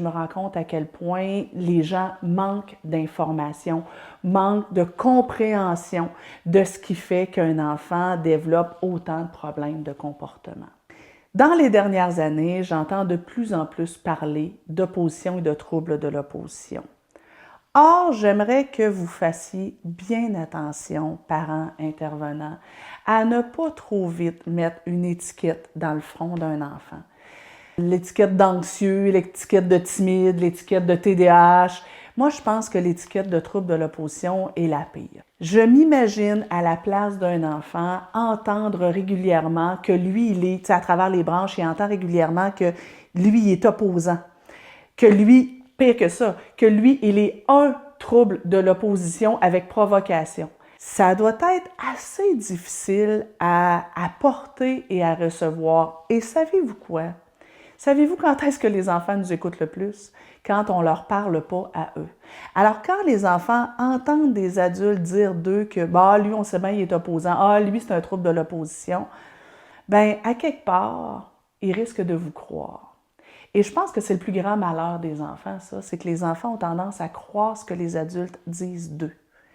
je me rends compte à quel point les gens manquent d'informations, manquent de compréhension de ce qui fait qu'un enfant développe autant de problèmes de comportement. Dans les dernières années, j'entends de plus en plus parler d'opposition et de troubles de l'opposition. Or, j'aimerais que vous fassiez bien attention, parents intervenants, à ne pas trop vite mettre une étiquette dans le front d'un enfant. L'étiquette d'anxieux, l'étiquette de timide, l'étiquette de TDAH. Moi, je pense que l'étiquette de trouble de l'opposition est la pire. Je m'imagine à la place d'un enfant entendre régulièrement que lui, il est, à travers les branches, il entend régulièrement que lui, il est opposant, que lui, pire que ça, que lui, il est un trouble de l'opposition avec provocation. Ça doit être assez difficile à porter et à recevoir. Et savez-vous quoi? Savez-vous quand est-ce que les enfants nous écoutent le plus? Quand on ne leur parle pas à eux. Alors, quand les enfants entendent des adultes dire d'eux que bah, lui, on sait bien, il est opposant, ah, lui, c'est un trouble de l'opposition, bien, à quelque part, ils risquent de vous croire. Et je pense que c'est le plus grand malheur des enfants, ça, c'est que les enfants ont tendance à croire ce que les adultes disent d'eux.